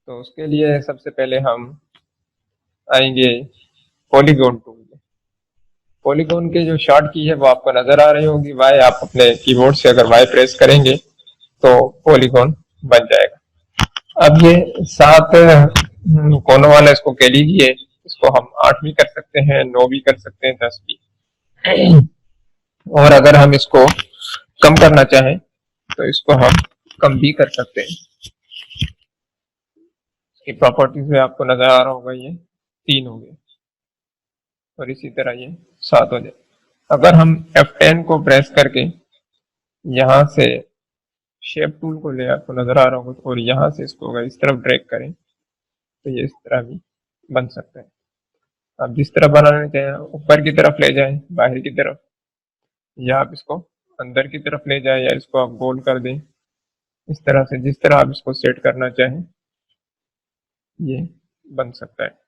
तो उसके लिए सबसे पहले हम आएंगे पॉलीगॉन टूल में। पॉलीगॉन के जो शॉर्ट की है वो आपको नजर आ रही होगी, वाई आप अपने कीबोर्ड से अगर वाई प्रेस करेंगे तो पॉलीगॉन बन जाएगा। अब ये 7 कोनों वाला इसको कह लीजिए, इसको हम 8 भी कर सकते हैं, 9 भी कर सकते हैं, 10 भी। और अगर हम इसको कम करना चाहें तो इसको हम कम भी कर सकते हैं। इसकी प्रॉपर्टीज में आपको नजर आ रहा होगा, ये 3 हो गए और इसी तरह ये 7 हो जाए। अगर हम F10 को प्रेस करके यहाँ से शेप टूल को ले, आपको नजर आ रहा होगा, और यहाँ से इसको अगर इस तरफ ड्रैग करें तो ये इस तरह भी बन सकता है। आप जिस तरह बनाना चाहें, ऊपर की तरफ ले जाएं, बाहर की तरफ, या आप इसको अंदर की तरफ ले जाएं, या इसको आप गोल कर दें, इस तरह से जिस तरह आप इसको सेट करना चाहें ये बन सकता है।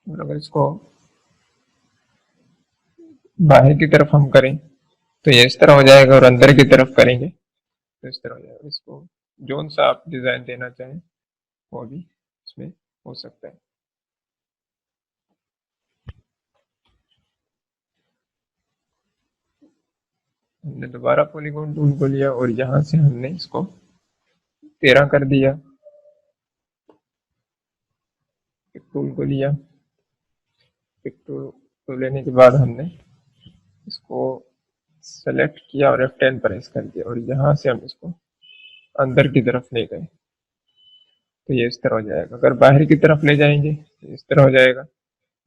और अगर इसको बाहर की तरफ हम करें तो ये इस तरह हो जाएगा, और अंदर की तरफ करेंगे तो इस तरह हो जाएगा। इसको जोन सा आप डिजाइन देना चाहें वो भी इसमें हो सकता है। हमने दोबारा पॉलीगॉन टूल को लिया और यहाँ से हमने इसको 13 कर दिया। पिक टूल को लिया, पिक टूल को लेने के बाद हमने इसको सेलेक्ट किया और F10 प्रेस कर दिया, और यहाँ से हम इसको अंदर की तरफ ले गए तो ये इस तरह हो जाएगा। अगर बाहर की तरफ ले जाएंगे तो इस तरह हो जाएगा,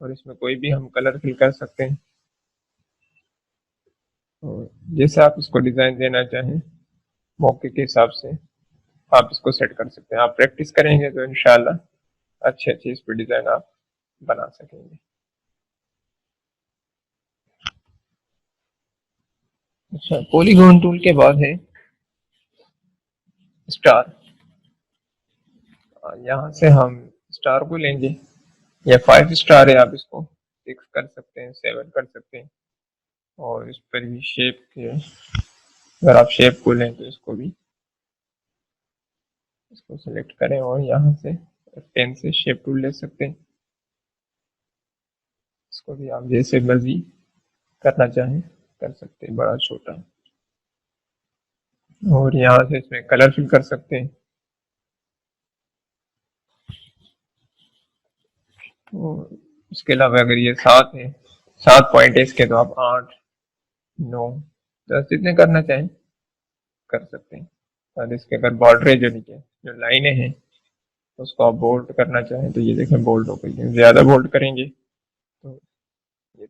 और इसमें कोई भी हम कलर फिल कर सकते हैं। और जैसे आप इसको डिजाइन देना चाहें मौके के हिसाब से आप इसको सेट कर सकते हैं। आप प्रैक्टिस करेंगे तो इंशाल्लाह अच्छे अच्छे इस पर डिजाइन आप बना सकेंगे। अच्छा, पॉलीगॉन टूल के बाद है स्टार। यहाँ से हम स्टार को लेंगे, या 5 स्टार है, आप इसको 6 कर सकते हैं, 7 कर सकते हैं। और इस पर भी शेप के, अगर आप शेप को लें तो इसको भी, इसको सेलेक्ट करें और यहाँ से पेन से शेप टूल ले सकते हैं। इसको भी आप जैसे मर्जी करना चाहें कर सकते हैं, बड़ा छोटा। और यहाँ से इसमें कलर फिल कर सकते हैं। और इसके अलावा अगर ये 7 है, 7 पॉइंट है इसके, तो आप 8, 9, 10 जितने करना चाहें कर सकते हैं। और इसके अगर बॉर्डर है, जो नीचे जो लाइनें हैं उसको आप बोल्ड करना चाहें तो ये देखें बोल्ड हो गई है। ज्यादा बोल्ड करेंगे तो ये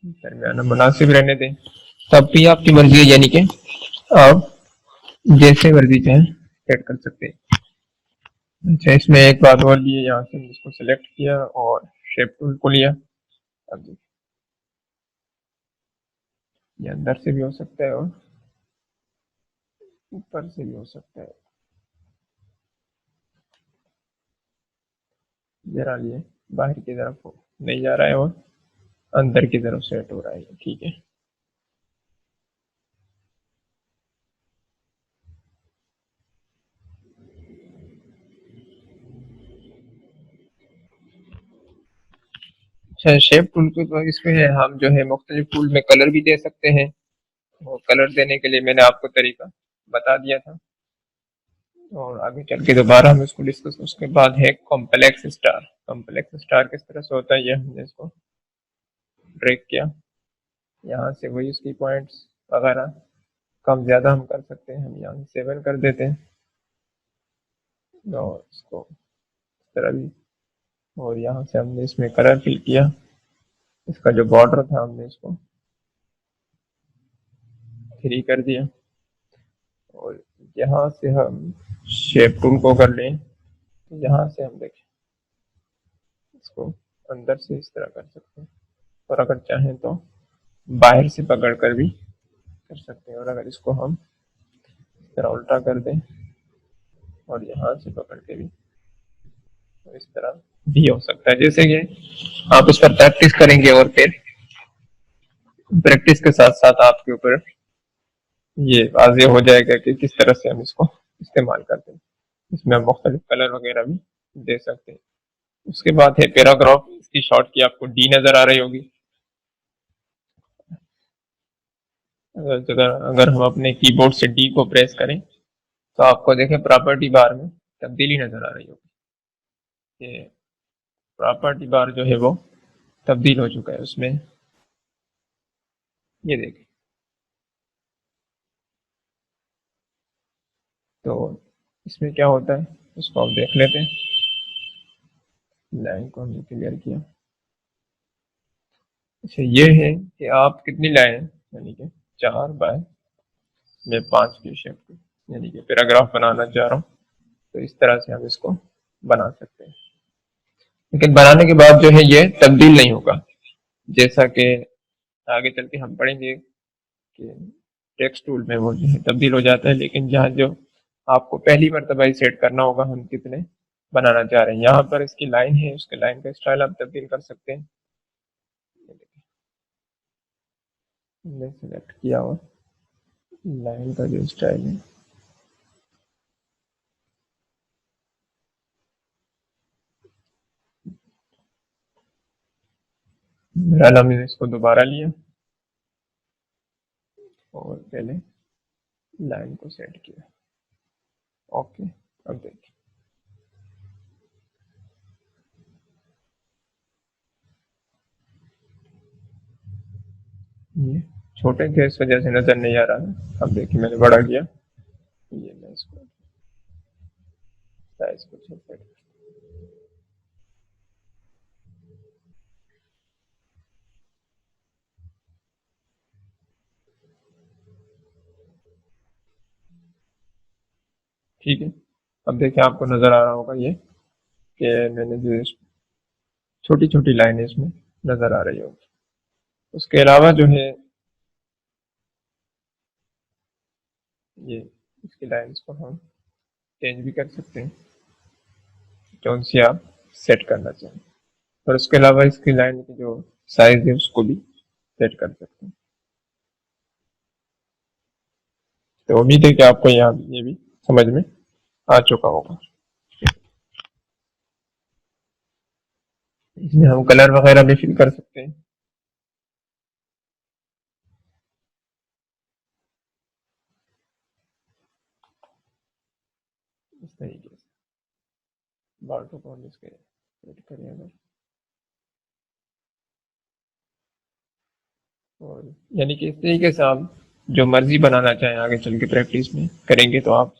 दरमियाना मुनासिब रहने दें, तब भी आपकी मर्जी है, यानी कि आप जैसे मर्जी चाहें सेट कर सकते हैं। अच्छा, इसमें एक बात और भी है, यहाँ से इसको सेलेक्ट किया और शेप टूल को लिया। अब देखिए ये अंदर से भी हो सकता है और ऊपर से भी हो सकता है। जरा लिए बाहर की तरफ नहीं जा रहा है और अंदर की तरफ सेट हो रहा है, ठीक है। अच्छा, शेप टूल के तो इसमें है, हम जो है मुख्तलिफ टूल में कलर भी दे सकते हैं। और कलर देने के लिए मैंने आपको तरीका बता दिया था, और आगे चल के दोबारा हम इसको डिस्कस। उसके बाद है कॉम्प्लेक्स स्टार। कॉम्प्लेक्स स्टार किस तरह से होता है, ये हमने इसको ड्रैग किया, यहाँ से वही उसकी पॉइंट्स वगैरह कम ज़्यादा हम कर सकते हैं। हम यहाँ से 7 कर देते हैं और इसको इस तरह भी, और यहाँ से हमने इसमें कलर फिल किया। इसका जो बॉर्डर था हमने इसको 3 कर दिया, और यहाँ से हम शेप टूल को कर लें तो यहाँ से हम देखें इसको अंदर से इस तरह कर सकते हैं, और अगर चाहें तो बाहर से पकड़ कर भी कर सकते हैं। और अगर इसको हम इस तरह उल्टा कर दें और यहाँ से पकड़ के भी, तो इस तरह भी हो सकता है। जैसे कि आप इस पर प्रैक्टिस करेंगे और फिर प्रैक्टिस के साथ साथ आपके ऊपर ये वाज़ेह हो जाएगा कि किस तरह से हम इसको इस्तेमाल करते हैं। इसमें हम मुख्तलिफ कलर वगैरह भी दे सकते हैं। उसके बाद है पैराग्राफ। इसकी शॉर्ट की आपको डी नजर आ रही होगी। अगर हम अपने कीबोर्ड से डी को प्रेस करें तो आपको देखें प्रॉपर्टी बार में तब्दीली नजर आ रही होगी। ये प्रॉपर्टी बार जो है वो तब्दील हो चुका है उसमें। ये देखें। तो इसमें क्या होता है उसको आप देख लेते हैं। लाइन को हमने क्लियर किया। अच्छा, ये है कि आप कितनी लाइन, यानी कि 4 बाय मैं 5 की शेप की, यानी कि पैराग्राफ बनाना चाह रहा हूँ, तो इस तरह से हम इसको बना सकते हैं। लेकिन बनाने के बाद जो है ये तब्दील नहीं होगा, जैसा कि आगे चल के हम पढ़ेंगे कि टेक्स्ट टूल में वो जो है तब्दील हो जाता है। लेकिन जहाँ जो आपको पहली मरतबा ही सेट करना होगा हम कितने बनाना चाह रहे हैं, यहाँ पर इसकी लाइन है, उसके लाइन का स्टाइल आप तब्दील कर सकते हैं। हमने सेलेक्ट किया हुआ लाइन का जो स्टाइल है, बहरहाल हमने इसको दोबारा लिया और पहले लाइन को सेट किया। ओके, अब देखिए ये छोटे के इस वजह से नजर नहीं आ रहा है। अब देखिए मैंने बड़ा किया, ये मैं इसको साइज को छोटा, ठीक है। अब देखिए आपको नजर आ रहा होगा ये कि मैंने जो छोटी छोटी लाइनें इसमें नजर आ रही होगी। उसके अलावा जो है ये इसकी लाइन्स को हम चेंज भी कर सकते हैं, कौन सी आप सेट करना चाहें। और उसके अलावा इसकी लाइन की जो साइज है उसको भी सेट कर सकते हैं। तो उम्मीद है कि आपको यहाँ ये भी समझ में आ चुका होगा। इसमें हम कलर वगैरह भी फिल कर सकते हैं। इस तरीके से बाल्टो को हम इसके सेट करें अगर, और यानी कि इस तरीके से आप जो मर्जी बनाना चाहें आगे चल के प्रैक्टिस में करेंगे तो आप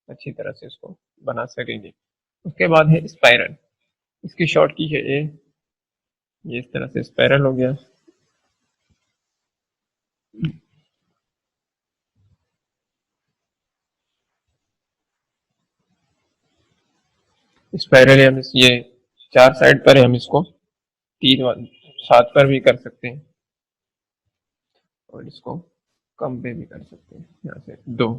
अच्छी तरह से इसको बना सकेंगे। उसके बाद है स्पाइरल। इसकी शॉर्ट की है ए। ये इस तरह से स्पाइरल हो गया। स्पाइरल हम ये 4 साइड पर है, हम इसको 7 पर भी कर सकते हैं और इसको कम पे भी कर सकते हैं, यहाँ से 2।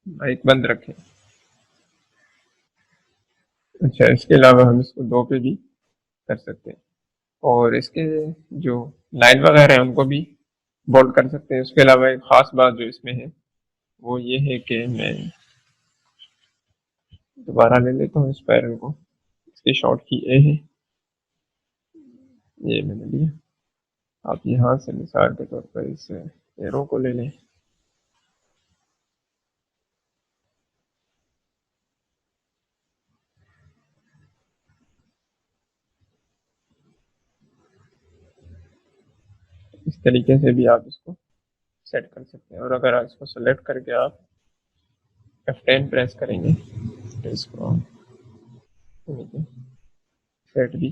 माइक बंद रखें। अच्छा, इसके अलावा हम इसको 2 पे भी कर सकते हैं और इसके जो लाइन वगैरह है उनको भी बोल्ड कर सकते हैं। उसके अलावा एक खास बात जो इसमें है वो ये है कि मैं दोबारा ले लेता हूँ स्पाइरल को। इसकी शॉर्ट की ए है, ये मैंने लिया। आप यहाँ से मिसाल के तौर पर इस एरो को ले लें। इस तरीके से भी आप इसको सेट कर सकते हैं। और अगर आप इसको सेलेक्ट करके आप F10 प्रेस करेंगे तो इसको सेट भी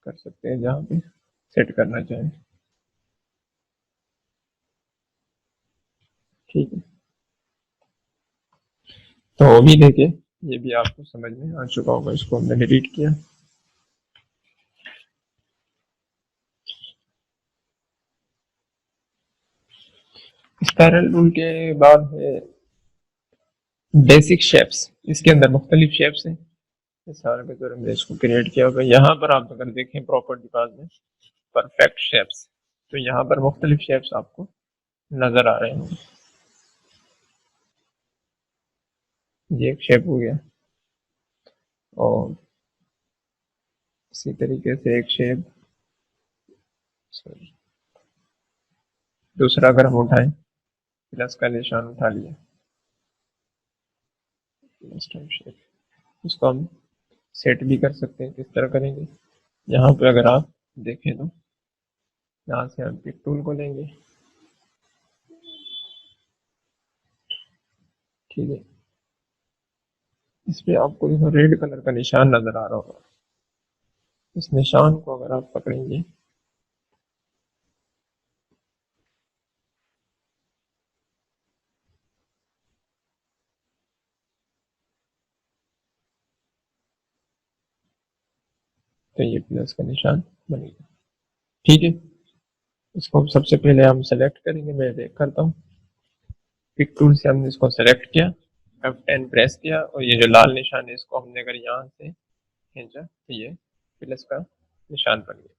कर सकते हैं जहाँ पे सेट करना चाहें। ठीक है, तो उम्मीद है कि ये भी आपको समझ में आ चुका होगा। इसको हमने डिलीट किया। स्पाइरल रूल के बाद है बेसिक शेप्स। इसके अंदर मुख्तलिफ शेप्स हैं। मिसाल के तौर पर इसको क्रिएट किया होगा। यहाँ पर आप अगर देखें प्रॉपर्टी पास में परफेक्ट शेप्स। तो यहाँ पर मुख्तलिफ शेप्स आपको नजर आ रहे होंगे। ये एक शेप हो गया, और इसी तरीके से एक शेप, सॉरी, दूसरा अगर हम उठाएं, प्लस का निशान उठा लिया, प्लस टाइप शेप, इसको हम सेट भी कर सकते हैं। किस तरह करेंगे, यहाँ पे अगर आप देखें तो यहाँ से हम पिक टूल को लेंगे, ठीक है। इस पे आपको देखो रेड कलर का निशान नजर आ रहा होगा। इस निशान को अगर आप पकड़ेंगे, तो ये प्लस का निशान बनेगा, ठीक है। इसको सबसे पहले हम सेलेक्ट करेंगे, मैं देख करता हूँ। पिक टूल से हमने इसको सेलेक्ट किया, F10 प्रेस किया, और ये जो लाल निशान है इसको हमने अगर यहाँ से खींचा तो ये प्लस का निशान बन गया।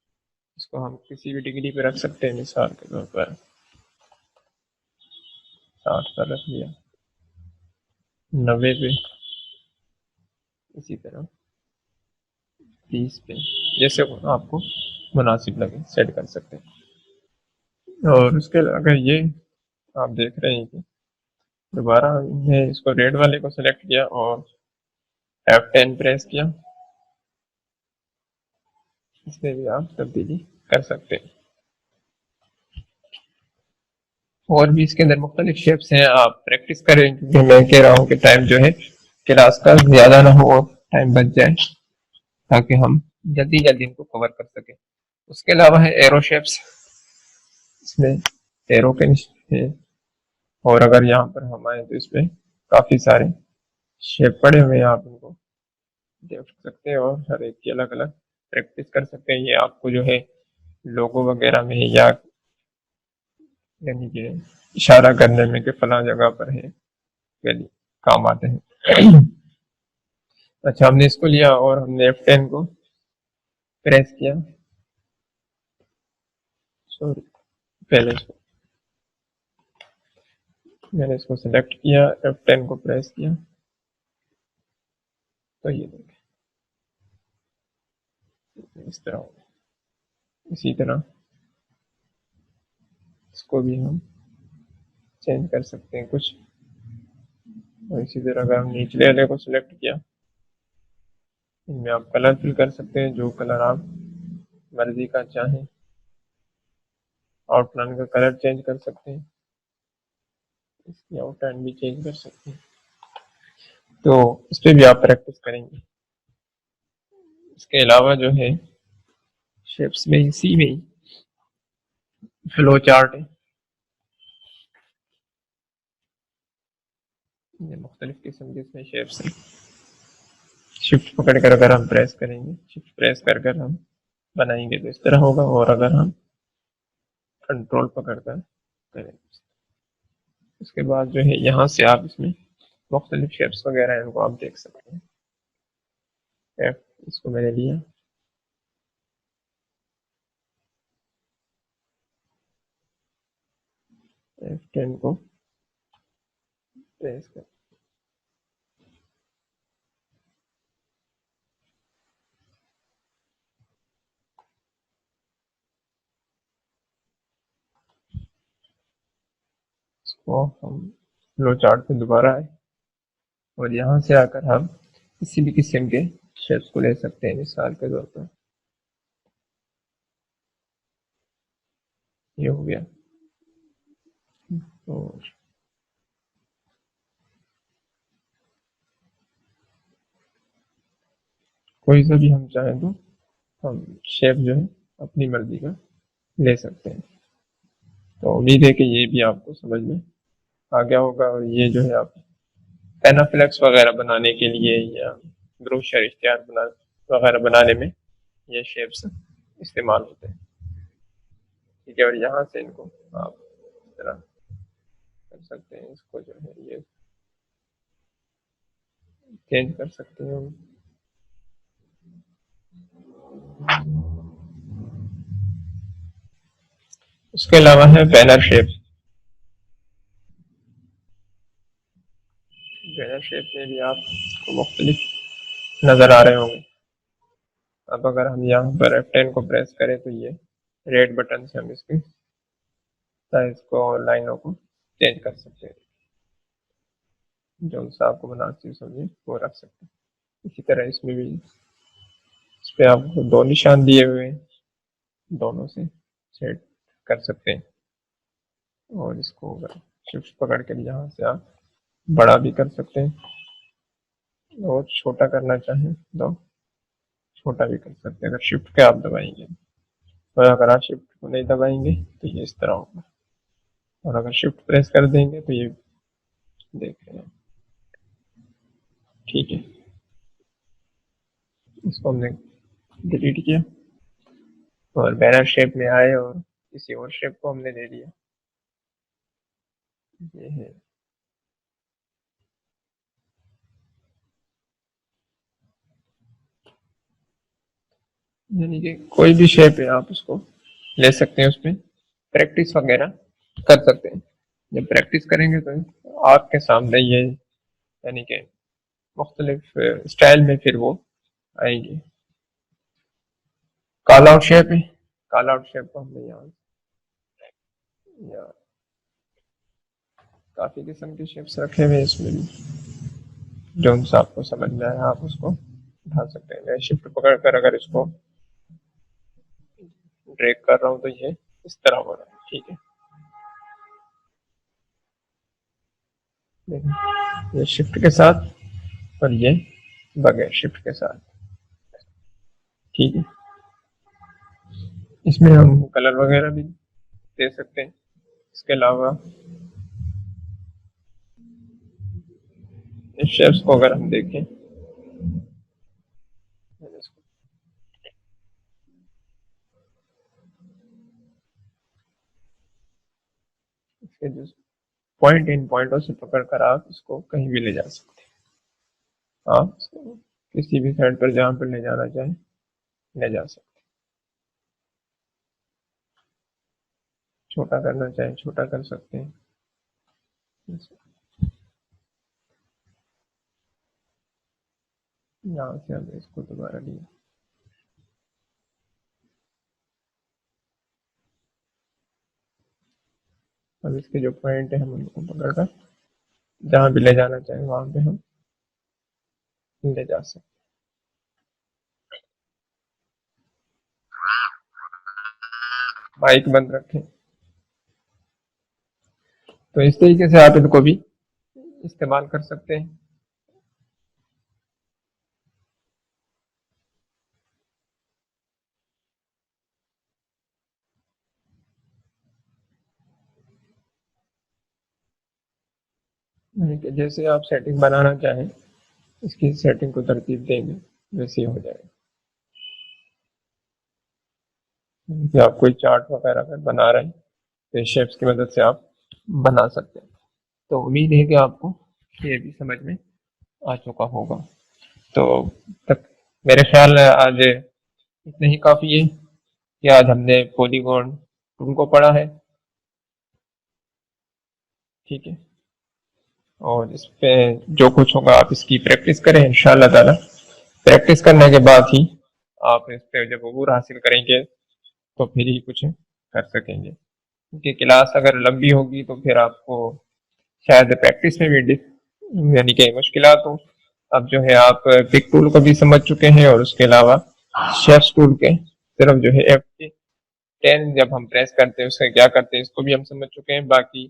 इसको हम किसी भी डिग्री पे रख सकते हैं, मिसाल के तौर पर 60 पर रख लिया, 90 पे, इसी तरह 30 पे, जैसे आपको मुनासिब लगे सेट कर सकते हैं। और उसके अगर ये आप देख रहे हैं कि दोबारा हमने इसको रेड वाले को सेलेक्ट किया और F10 प्रेस किया, इसमें भी आप तब्दीली कर सकते हैं। और भी इसके अंदर मुख्तलिफ शेप्स हैं, आप प्रैक्टिस करें, क्योंकि मैं कह रहा हूँ कि टाइम जो है क्लास का ज़्यादा ना हो और टाइम बच जाए, ताकि हम जल्दी जल्दी इनको कवर कर सकें। उसके अलावा है एरो शेप्स, इसमें एरो के है, और अगर यहाँ पर हम आए तो इसमें काफ़ी सारे शेप पड़े हुए हैं, आप इनको देख सकते हैं और हर एक की अलग अलग प्रैक्टिस कर सकते हैं। ये आपको जो है लोगो वगैरह में या यानी कि इशारा करने में कि फला जगह पर है, यानी काम आते हैं। अच्छा, हमने इसको लिया और हमने F10 को प्रेस किया, सॉरी, पहले इसको मैंने इसको सेलेक्ट किया, F10 को प्रेस किया, तो ये देखिए इस तरह होगा। इसी तरह इसको भी हम चेंज कर सकते हैं कुछ, और इसी तरह अगर हम निचले वाले को सिलेक्ट किया, इनमें आप कलर फिल कर सकते हैं, जो कलर आप मर्जी का चाहें। आउटलाइन का कलर चेंज कर सकते हैं, इसकी आउटलाइन भी चेंज कर सकते हैं। तो इस पर भी आप प्रैक्टिस करेंगे। इसके अलावा जो है शेप्स में इसी में ही फ्लो चार्ट है, ये मुख्तलिफ किस्म के इसमें शेप्स हैं। शिफ्ट पकड़ कर अगर हम प्रेस करेंगे, शिफ्ट प्रेस कर कर हम बनाएंगे तो इस तरह होगा, और अगर हम कंट्रोल पकड़ कर करेंगे, उसके बाद जो है यहाँ से आप इसमें मुख्तलिफ शेप्स वगैरह हैं, इनको आप देख सकते हैं। एफ, इसको मैंने लिया, F10 को प्रेस कर, इसको हम फ्लो चार्ट पे दोबारा आए, और यहाँ से आकर हम किसी भी किस्म के शेप्स को ले सकते हैं। मिसाल के तौर पर ये हो गया, और कोई सा भी हम चाहें तो हम शेप जो है अपनी मर्जी का ले सकते हैं। तो उम्मीद है कि ये भी आपको समझ में आ गया होगा, और ये जो है आप पैनाफ्लेक्स वगैरह बनाने के लिए या ब्रोशर इश्तिहार वगैरह बनाने में ये शेप्स इस्तेमाल होते हैं, ठीक है। और यहाँ से इनको आप इस तरह कर सकते हैं, इसको जो है ये चेंज कर सकते हैं हम। इसके अलावा है बैनर शेप। बैनर शेप में भी आपको मुख्तलिफ नजर आ रहे होंगे। अब अगर हम यहाँ पर F10 को प्रेस करें तो ये रेड बटन से हम इसकी साइज को और लाइनों को चेंज कर सकते हैं, जो सा आपको मुनासिब समझे वो रख सकते हैं। इसी तरह इसमें भी इस पे आपको दो निशान दिए हुए हैं, दोनों से सेट कर सकते हैं। और इसको अगर शिफ्ट पकड़ कर यहाँ से आप बड़ा भी कर सकते हैं और छोटा करना चाहें तो छोटा भी कर सकते हैं अगर शिफ्ट के आप दबाएंगे। और अगर आप शिफ्ट को नहीं दबाएंगे तो ये इस तरह होगा, और अगर शिफ्ट प्रेस कर देंगे तो ये देख रहे हैं। ठीक है, इसको हमने डिलीट किया और बैनर शेप में आए और किसी और शेप को हमने दे दिया। ये है यानी कि कोई भी शेप है आप उसको ले सकते हैं, उसमें प्रैक्टिस वगैरह कर सकते हैं। जब प्रैक्टिस करेंगे तो आपके सामने ये यानी कि मुख्तलिफ स्टाइल में फिर वो आएंगे। कॉल आउट शेप है, कॉल आउट शेप को हमने यहाँ काफी किस्म के शेप्स रखे हुए हैं, इसमें भी जो उनसे आपको समझ में आए आप उसको उठा सकते हैं। मैं शिफ्ट पकड़ कर अगर इसको ड्रैग कर रहा हूँ तो ये इस तरह हो रहा है। ठीक है, देखिए ये शिफ्ट के साथ और ये बगैर शिफ्ट के साथ। ठीक है, इसमें हम कलर वगैरह भी दे सकते हैं। इसके अलावा इस शेप्स को अगर हम देखें, इसके जो पॉइंट इन पॉइंटों से पकड़ कर आप इसको कहीं भी ले जा सकते हैं। आप इसको किसी भी साइड पर जहाँ पर ले जाना चाहें ले जा सकते हैं। छोटा करना चाहें छोटा कर सकते हैं। यहाँ से हमने इसको दोबारा लिया। अब इसके जो पॉइंट है हम उनको पकड़ कर जहाँ भी ले जाना चाहें वहां पे हम ले जा सकते हैं। माइक बंद रखें। तो इस तरीके से आप इनको भी इस्तेमाल कर सकते हैं। यानी कि जैसे आप सेटिंग बनाना चाहें इसकी सेटिंग को तरतीब देंगे वैसे ही हो जाएगा। कि आप कोई चार्ट वगैरह अगर बना रहे हैं तो शेप्स की मदद से आप बना सकते हैं। तो उम्मीद है कि आपको ये भी समझ में आ चुका होगा। तो तक मेरे ख्याल है आज इतना ही काफ़ी है कि आज हमने पॉलीगॉन टूल को पढ़ा है। ठीक है, और इस पे जो कुछ होगा आप इसकी प्रैक्टिस करें इंशाअल्लाह ताला। प्रैक्टिस करने के बाद ही आप इस पे जब अबूर हासिल करेंगे तो फिर ही कुछ कर सकेंगे, क्योंकि क्लास अगर लंबी होगी तो फिर आपको शायद प्रैक्टिस में भी यानी कि मुश्किलात हो। अब जो है आप पिक टूल को भी समझ चुके हैं और उसके अलावा शेफ्स टूल के सिर्फ जो है F10 जब हम प्रेस करते हैं उसका क्या करते हैं इसको भी हम समझ चुके हैं। बाकी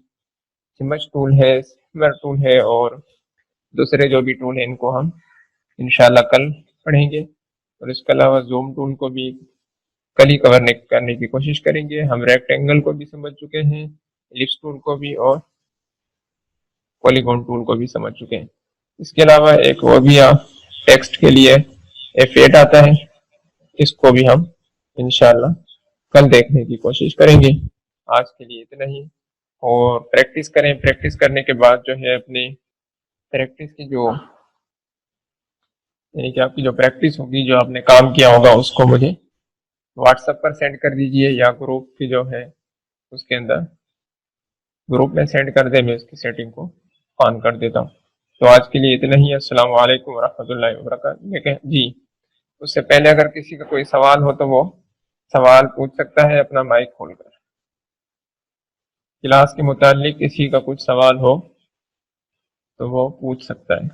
सिमच टूल है, सिमर टूल है और दूसरे जो भी टूल है इनको हम इंशाल्लाह कल पढ़ेंगे। और इसके अलावा जूम टूल को भी कल ही कवर करने की कोशिश करेंगे। हम रेक्टेंगल को भी समझ चुके हैं, एलिप्स टूल को भी और पॉलीगॉन टूल को भी समझ चुके हैं। इसके अलावा एक वो भी टेक्स्ट के लिए F8 आता है, इसको भी हम इंशाल्लाह कल देखने की कोशिश करेंगे। आज के लिए इतना ही, और प्रैक्टिस करें। प्रैक्टिस करने के बाद जो है अपनी प्रैक्टिस की जो यानी कि आपकी जो प्रैक्टिस होगी जो आपने काम किया होगा उसको मुझे व्हाट्सएप पर सेंड कर दीजिए या ग्रुप की जो है उसके अंदर ग्रुप में सेंड कर दे, मैं उसकी सेटिंग को ऑन कर देता हूँ। तो आज के लिए इतना ही। अस्सलाम वालेकुम वरहमतुल्लाहि वबरकातुहू। लेकिन जी, उससे पहले अगर किसी का कोई सवाल हो तो वो सवाल पूछ सकता है अपना माइक खोलकर। क्लास के मुतालिक किसी का कुछ सवाल हो तो वो पूछ सकता है।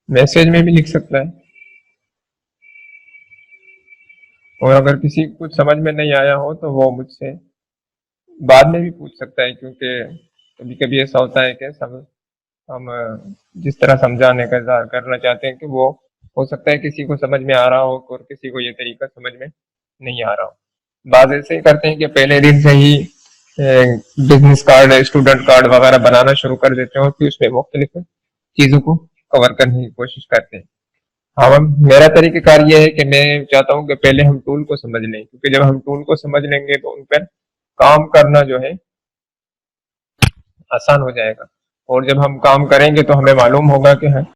मैसेज में भी लिख सकता है, और अगर किसी को कुछ समझ में नहीं आया हो तो वो मुझसे बाद में भी पूछ सकता है, क्योंकि कभी कभी ऐसा होता है कि सब हम जिस तरह समझाने का इज़हार करना चाहते हैं कि वो हो सकता है किसी को समझ में आ रहा हो और किसी को ये तरीका समझ में नहीं आ रहा हो। बाद ऐसे ही करते हैं कि पहले दिन से ही बिजनेस कार्ड, स्टूडेंट कार्ड वगैरह बनाना शुरू कर देते हैं और फिर उसमें मुख्तलिफ चीज़ों को कवर करने की कोशिश करते हैं। हाँ, मेरा तरीक़ेकार ये है कि मैं चाहता हूँ कि पहले हम टूल को समझ लें, क्योंकि जब हम टूल को समझ लेंगे तो उन पर काम करना जो है आसान हो जाएगा, और जब हम काम करेंगे तो हमें मालूम होगा कि